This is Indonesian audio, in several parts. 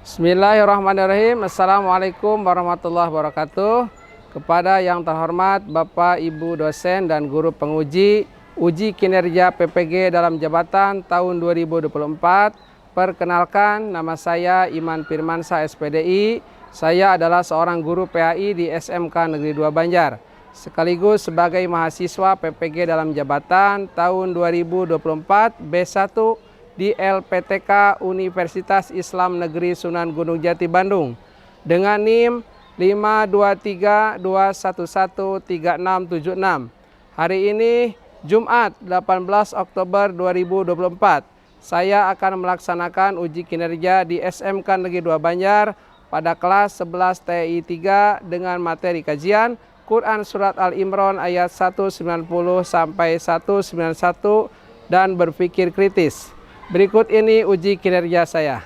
Bismillahirrahmanirrahim. Assalamualaikum warahmatullahi wabarakatuh. Kepada yang terhormat Bapak Ibu dosen dan guru penguji uji kinerja PPG dalam jabatan tahun 2024. Perkenalkan, nama saya Iman Firmansyah SPDI. Saya adalah seorang guru PAI di SMK Negeri 2 Banjar, sekaligus sebagai mahasiswa PPG dalam jabatan tahun 2024 B1 di LPTK Universitas Islam Negeri Sunan Gunung Jati Bandung dengan NIM 52321136676. Hari ini Jumat 18 Oktober 2024 saya akan melaksanakan uji kinerja di SMK Negeri 2 Banjar pada kelas 11 TI 3 dengan materi kajian Quran Surat Al-Imran ayat 190 sampai 191 dan berpikir kritis. Berikut ini uji kinerja saya.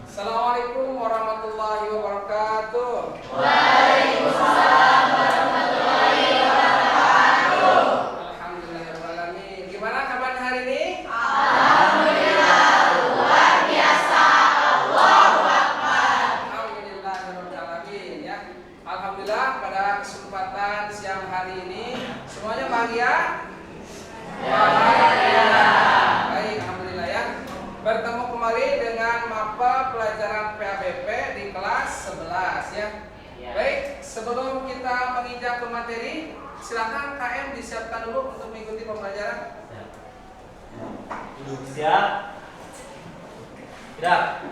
Assalamualaikum warahmatullahi wabarakatuh. Waalaikumsalam warahmatullahi wabarakatuh. Alhamdulillahirrahmanirrahim. Gimana kabarnya hari ini? Alhamdulillah, luar biasa. Allahu Akbar. Alhamdulillahirrahmanirrahim ya. Alhamdulillah pada kesempatan siang hari ini semuanya bahagia? Bahagia. Baik, alhamdulillah ya. Bertemu kembali dengan mapel pelajaran PABP di kelas 11 ya. Baik, sebelum kita menginjak ke materi, silakan KM disiapkan dulu untuk mengikuti pembelajaran. Duduk siap. Gerak.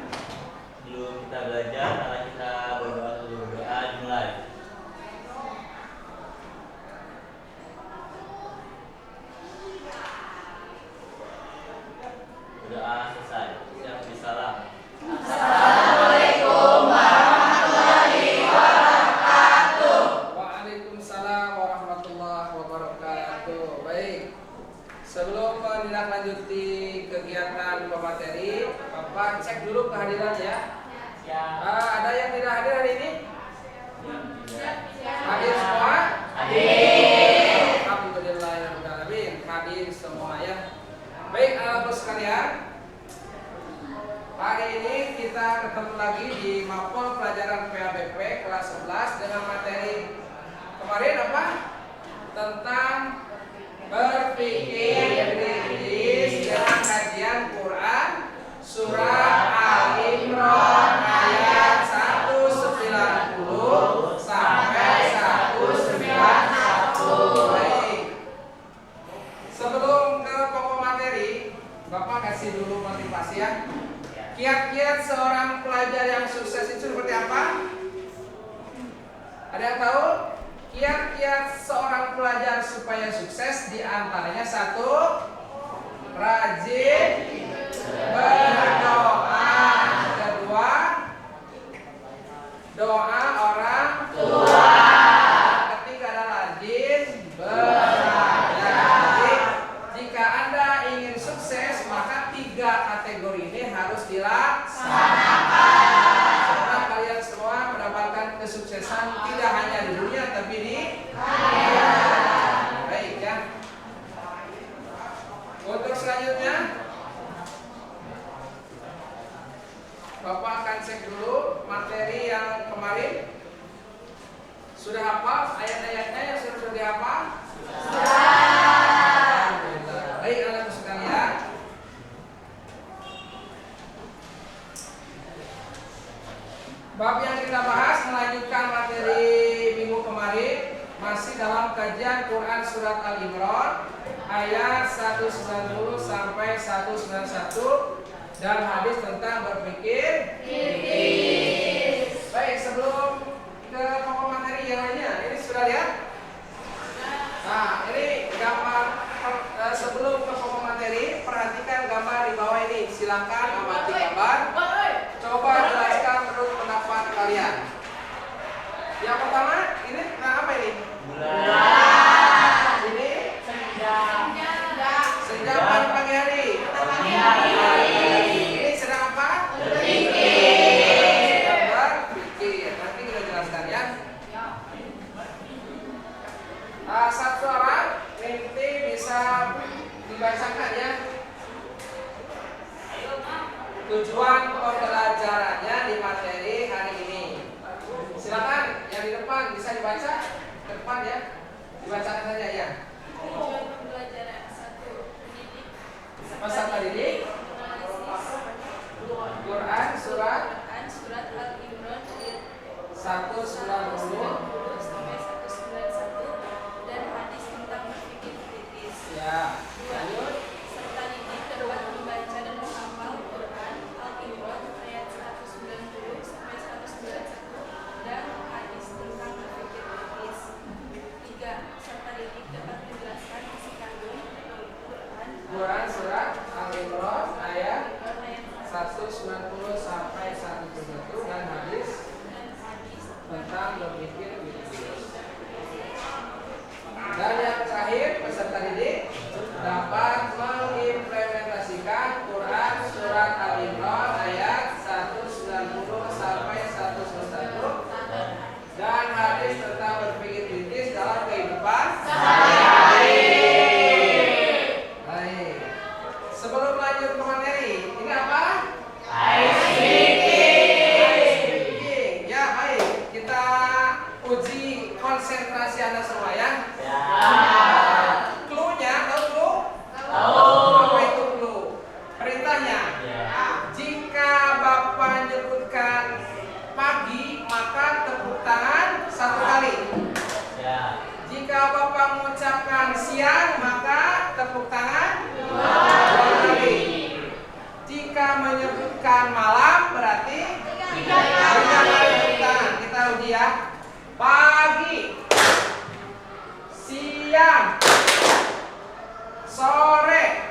Sebelum kita belajar, mari kita berdoa dulu. Doa dimulai. Doa selesai. Siap disalam. Assalamualaikum warahmatullahi wabarakatuh. Waalaikumsalam warahmatullahi wabarakatuh. Baik, sebelum menindaklanjuti kegiatan pemateri, Bapak cek dulu kehadiran ya. Ada yang tidak hadir hari ini? Hadir semua? Hadir. Alhamdulillahirrahmanirrahim. Hadir semua ya. Baik, anak-anak sekalian, hari ini kita ketemu lagi di mapel pelajaran PABP kelas 11 dengan materi kemarin apa? Tentang berpikir kritis dengan kajian Quran Surah Al-Imran ayat 190 sampai 191. Baik. Sebelum ke pokok materi, Bapak kasih dulu motivasi ya. Kiat-kiat seorang pelajar yang sukses itu seperti apa? Ada yang tahu? Kiat-kiat seorang pelajar supaya sukses diantaranya satu, rajin berdoa. Kedua, doa orang tua. Ketiga adalah rajin belajar. Jadi, jika Anda ingin sukses, maka 3 kategori ini harus dilaksanakan. Karena kalian semua mendapatkan kesuksesan tidak hanya di dunia tapi di akhirat. Baik ya. Untuk selanjutnya, Bapak akan cek dulu materi yang kemarin dalam kajian Quran Surat Al-Imran ayat 190 sampai 191 dan hadis tentang berpikir kritis. Baik, sebelum ke pokok materi yang lainnya, ini sudah lihat? Nah, ini gambar sebelum ke pokok materi, perhatikan gambar di bawah ini. Silakan amati gambar. Coba jelaskan menurut pendapat kalian. Yang pertama, ini apa ini? Bulan. Ini senja. Senja pagi hari. Ini sedang apa? Berpikir. Nanti kita jelaskan ya. Satu orang nanti bisa dibacakan ya. Tujuan pembelajarannya di materi hari ini. Silakan yang di depan bisa dibaca ke depan ya. Dibacakan saja ya. Tujuan pembelajaran 1. Mendidik Peserta didik Quran surat Al-Imran ayat 190 sampai 191 dan hadis tentang berpikir kritis. ya. 2. Serta didik dapat membaca dan menghafal Quran Al-Imran ayat 190 sampai 191 dan hadis tentang berpikir kritis. 3. Serta didik dapat menjelaskan isi kandung Quran surat Al-Imran ayat ayat 190 sampai 191 dan hadis dan hadis tentang berpikir kritis. Dan yang terakhir, peserta didik dapat mengimplementasikan Quran surat Al-Imran ayat 190 sampai 191 dan hadis tentang berpikir kritis dalam kehidupan sehari-hari. Baik. Sebelum lanjut ke materi, ini apa? Ice breaking. Ya, baik. Kita uji konsentrasi Anda semua ya. Clue-nya, tahu clue? Apa itu clue? Perintahnya. Jika Bapak menyebutkan pagi, maka tepuk tangan 1 kali. Jika Bapak mengucapkan siang, maka tepuk tangan 2 kali. Jika menyebutkan malam, berarti 3 kali tepuk tangan. Kita uji ya. Pagi, siang, sore.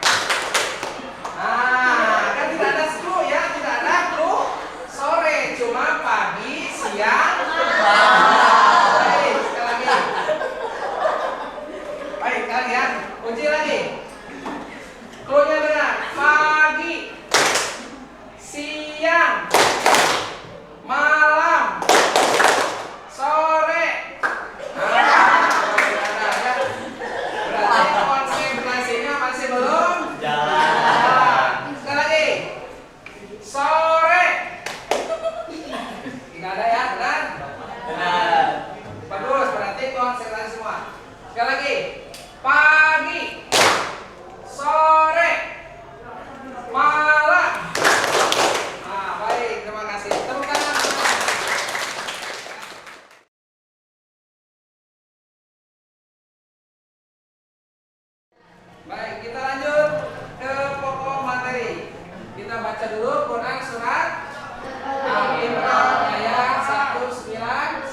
Nah, kan tidak ada clue ya, tidak ada clue sore, cuma pagi, siang, baik, sekali lagi. Baik, kalian uji lagi. Clue-nya dengar. Pagi, siang, malam, sore. Berarti konsentrasinya masih belum jalan. Sekali lagi. Sore. Tidak ada ya, benar? Benar. Bagus, berarti konsentrasi semua. Sekali lagi. Pagi, sore, malam. Nah, baik, terima kasih. Tepuk tangan. Baik, kita lanjut ke pokok materi. Kita baca dulu Quran surat Al-Imran ayat 190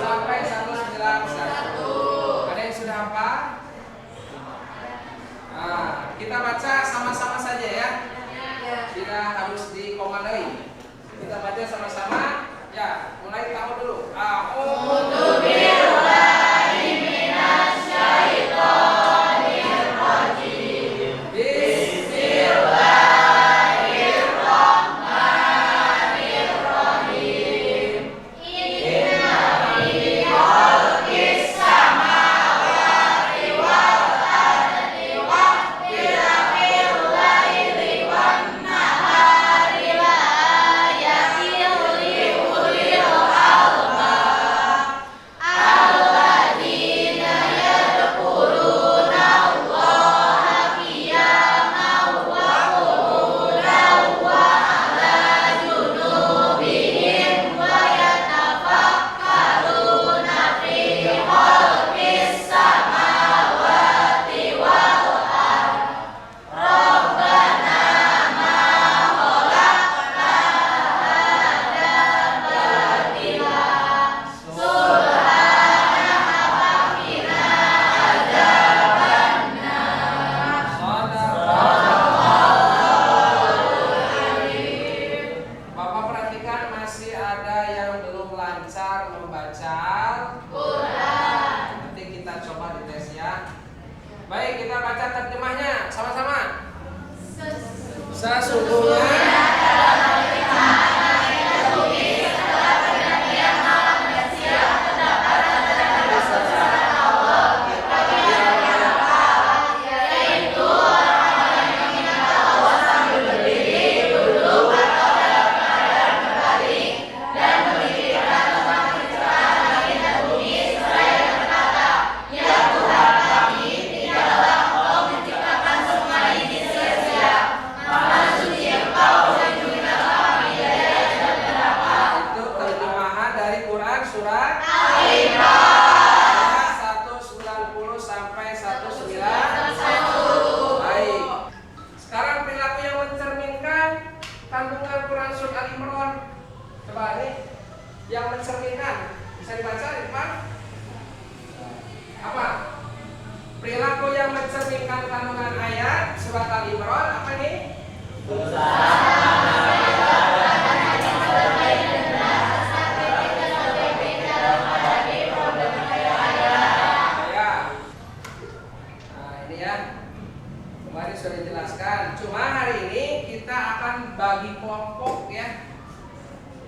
sampai 191. Ada yang sudah hafal? Nah, kita baca sama-sama saja ya. Tidak harus dikomandoi. Kita baca sama-sama. Ya, mulai kamu dulu. A'udzu billahi minasyaitonir rajim. Bismillahirrahmanirrahim. Inna fi khalqis samawati wal ardi wa ikhtilafil laili wan nahari la ayatin li ulil albab. dengan kandungan ayat surat Al-Imran apa nih? Kemarin sudah dijelaskan. Cuma hari ini kita akan bagi kelompok ya.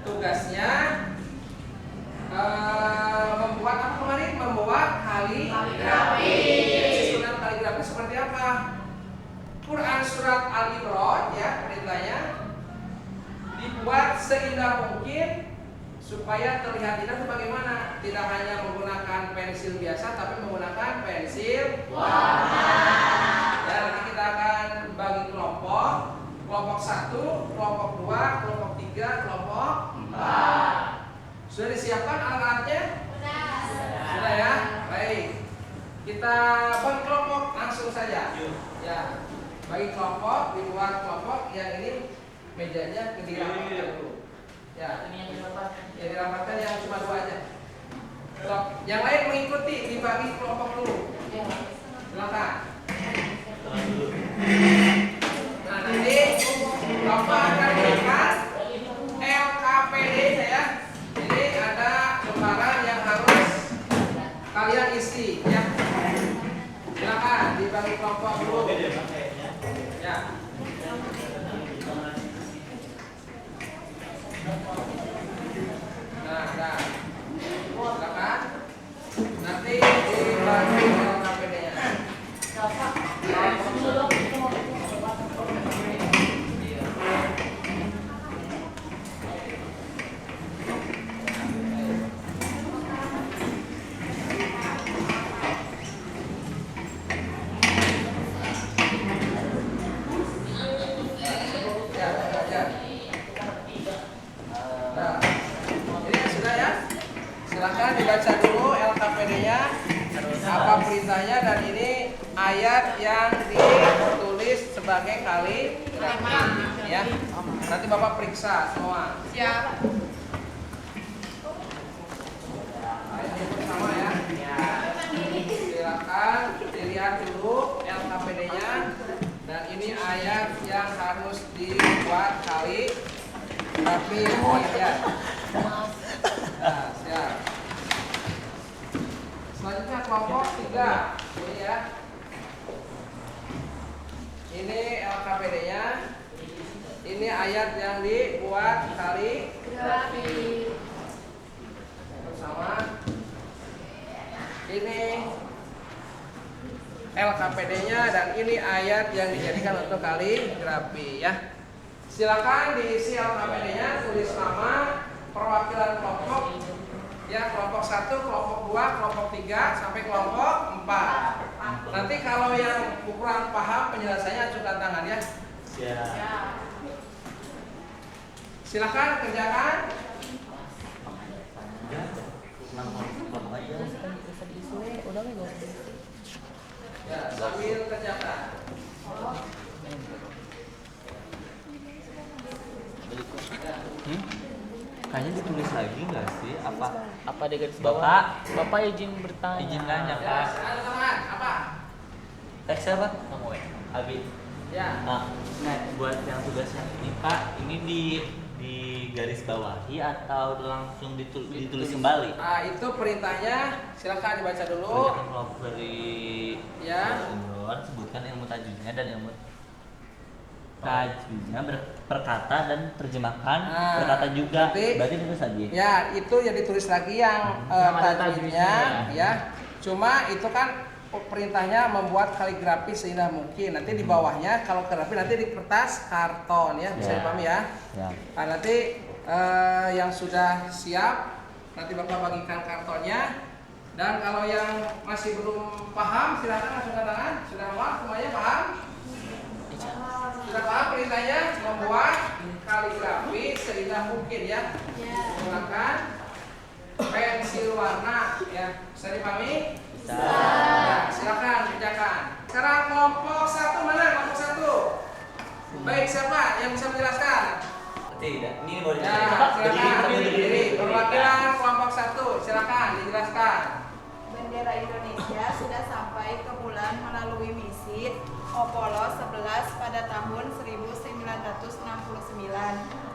Tugasnya membuat apa kemarin? Membuat kaligrafi. Susunan kaligrafi seperti apa? Quran surat Al-Imran ya perintahnya dibuat seindah mungkin supaya terlihat indah bagaimana? Tidak hanya menggunakan pensil biasa, tapi menggunakan pensil warna. Ya, nanti kita akan bagi kelompok. Kelompok 1, kelompok 2, kelompok 3, kelompok 4. Sudah disiapkan alat-alatnya? Sudah ya? Baik. Kita bagi kelompok langsung saja. Ya. Bagi kelompok, di luar kelompok yang ini mejanya dirapatkan dulu. Ya. Ya dirapatkan yang cuma 2 aja. Yang lain mengikuti dibagi kelompok dulu. Silakan. Nah nanti Bapak akan berikan LKPD ya. Jadi ada lembaran yang harus kalian isi ya. Silakan dibagi kelompok dulu. Ya. Nah. Silakan. Nanti dibagi LKPD-nya. Silahkan dibaca dulu LKPD-nya, apa perintahnya, dan ini ayat yang ditulis sebagai kaligrafi ya. Nanti Bapak periksa semua. Siap. Ini pertama ya. Silakan dilihat dulu LKPD-nya, dan ini ayat yang harus dibuat kaligrafi ya. Nah, siap. Selanjutnya kelompok 3. Ini ya. Ini LKPD-nya. Ini ayat yang dibuat kaligrafi. Bersama. Ini LKPD-nya dan ini ayat yang dijadikan untuk kaligrafi ya. Silakan diisi LKPD-nya, tulis nama, perwakilan kelompok ya, kelompok 1, kelompok 2, kelompok 3 sampai kelompok 4. Nanti kalau yang kurang paham penjelasannya ajukan tangan ya. Siap. Silakan kerjakan. Ya, sambil kerjakan. Kayaknya ditulis lagi nggak sih? Apa di garis Bapak izin bertanya. izin nanya Ya, Pak. ada teman apa? Teks siapa? Kamu ya. Abi. Ya. Nah, buat yang tugasnya ini Pak, ini di garis bawahi atau langsung ditulis kembali? Itu perintahnya, silakan dibaca dulu. Kerjakan kelompok dari Ya. Imron, sebutkan ilmu tajwidnya dan ilmu tajwidnya perkata dan terjemahkan perkata juga. Berarti ditulis lagi. Ya, itu yang ditulis lagi yang tajwidnya ya. Cuma itu kan perintahnya membuat kaligrafi seindah mungkin. Nanti di bawahnya kalau kaligrafi nanti di kertas karton ya, bisa dipahami ya. Ya. Nah, nanti yang sudah siap nanti Bapak bagikan kartonnya. Dan kalau yang masih belum paham silakan langsung ke tangan. Sudah paham semuanya, paham? Sudah paham perintahnya membuat kaligrafi seindah mungkin ya. Menggunakan pensil warna ya. Bisa dipahami? Ya, silakan kerjakan. Sekarang kelompok 1 mana? Kelompok 1. Baik, siapa yang bisa menjelaskan? Tidak, ini boleh Ya, silakan berdiri. Perwakilan kelompok 1, silakan dijelaskan. bendera Indonesia sudah sampai ke bulan melalui misi Apollo 11 pada tahun 1969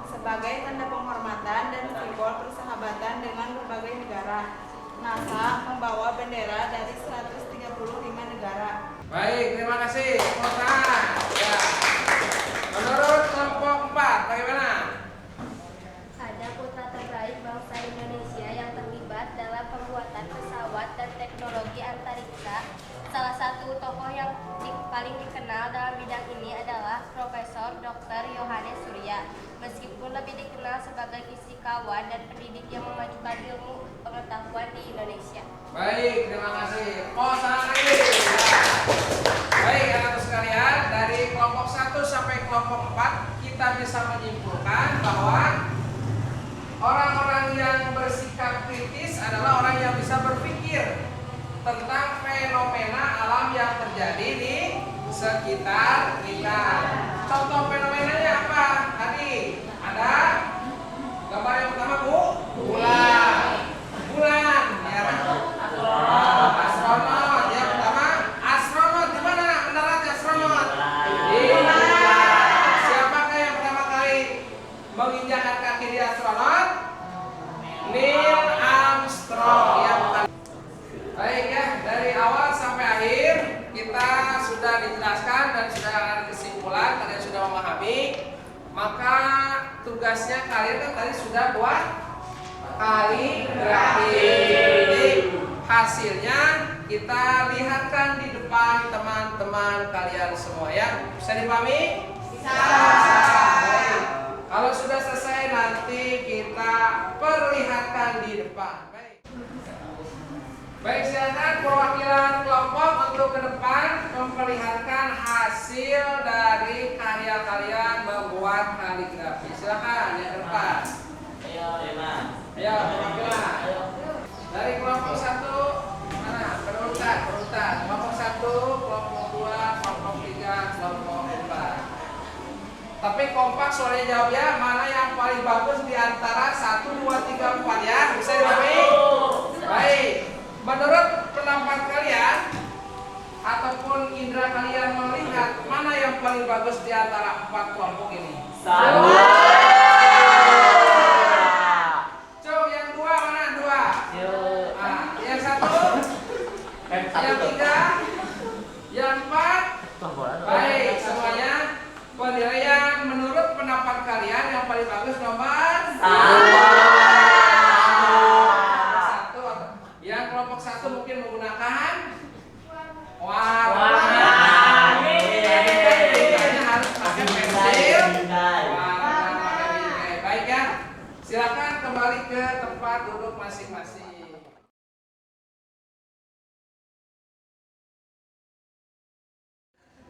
sebagai tanda penghormatan dan simbol persahabatan dengan berbagai negara. NASA membawa bendera dari 135 negara. Baik, terima kasih. Tepuk tangan. Ya. Menurut kelompok 4, bagaimana? Ada putra terbaik bangsa Indonesia yang terlibat dalam pembuatan pesawat dan teknologi antariksa. Salah satu tokoh yang paling dikenal dalam bidang ini adalah Profesor Dr. Yohanes Surya. Meskipun lebih dikenal sebagai fisikawan dan pendidik yang memajukan ilmu pengetahuan di Indonesia. Baik, terima kasih. Kosanari. Baik, anak-anak sekalian, dari kelompok 1 sampai kelompok 4 kita bisa menyimpulkan bahwa orang-orang yang bersikap kritis adalah orang yang bisa berpikir tentang fenomena alam yang terjadi di sekitar kita. Contoh fenomenanya apa? Tadi ada gambar yang pertama, Bu, bulan. Bulan, ya. Astronot, yang pertama astronot. Di mana mendarat astronot? Di bulan. Siapakah yang pertama kali menginjakkan kaki di astronot? Neil Armstrong, ya. Baik ya, dari awal sampai akhir kita sudah dijelaskan dan sudah ada kesimpulan, kalian sudah memahami. Maka tugasnya kalian kan tadi sudah buat kaligrafi. Jadi hasilnya kita lihatkan di depan teman-teman kalian semua ya. Bisa dipahami? Bisa. Baik. Kalau sudah selesai nanti kita perlihatkan di depan. Baik, silakan perwakilan kelompok untuk ke depan memperlihatkan hasil dari karya kalian membuat kaligrafi. Silakan yang ke depan. Ayo, perwakilan. Dari kelompok 1 mana? Berurutan. Kelompok 1, kelompok 2, kelompok 3, kelompok 4. Tapi kompak soalnya jawab ya, mana yang paling bagus di antara 1, 2, 3, 4 ya. Bisa dipahami? Baik. Menurut pendapat kalian ataupun indera kalian melihat mana yang paling bagus di antara 4 kelompok ini? Sama. Coba yang 2 mana? 2. Yang 1? Yang 3? Yang 4? Baik, semuanya penilaian menurut pendapat kalian yang paling bagus nomor 1 mungkin menggunakan warna. Harus pakai pensil. Warna pakai bingkai. Baik ya. Silakan kembali ke tempat duduk masing-masing.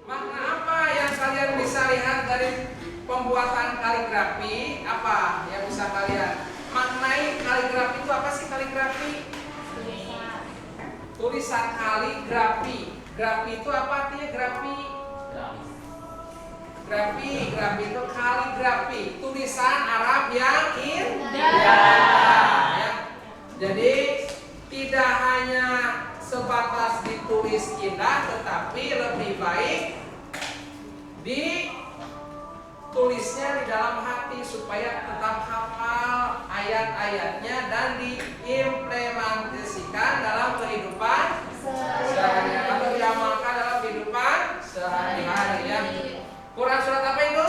Makna apa yang kalian bisa lihat dari pembuatan kaligrafi? Apa yang bisa kalian maknai? Kaligrafi itu apa sih kaligrafi? Tulisan kaligrafi. Grafi itu apa artinya grafi? Grafi itu kaligrafi, tulisan Arab yang indah. Ya. Jadi tidak hanya sebatas ditulis indah, tetapi lebih baik ditulisnya di dalam hati supaya tetap hafal ayat-ayatnya dan diimplementasikan dalam kehidupan sehari-hari atau diamalkan dalam kehidupan sehari-hari ya. Quran surat apa itu?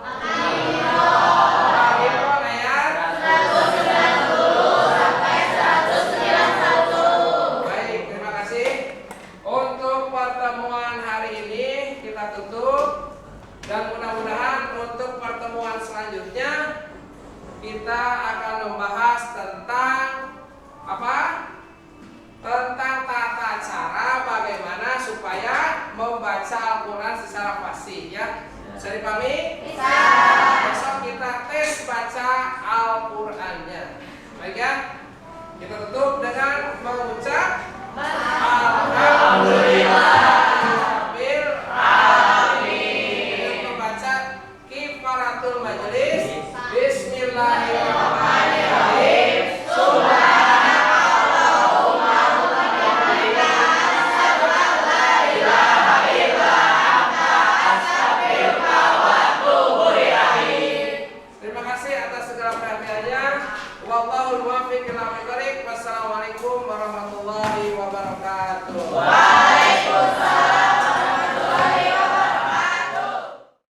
Al-Imran ayat 190 sampai 191. Baik, terima kasih. Untuk pertemuan hari ini kita tutup dan mudah-mudahan untuk pertemuan selanjutnya kita akan membahas tentang apa? Tentang tata cara bagaimana supaya membaca Al-Quran secara fasih ya. Bisa dipahami? Bisa. Besok kita tes baca Al-Qurannya. Baik ya.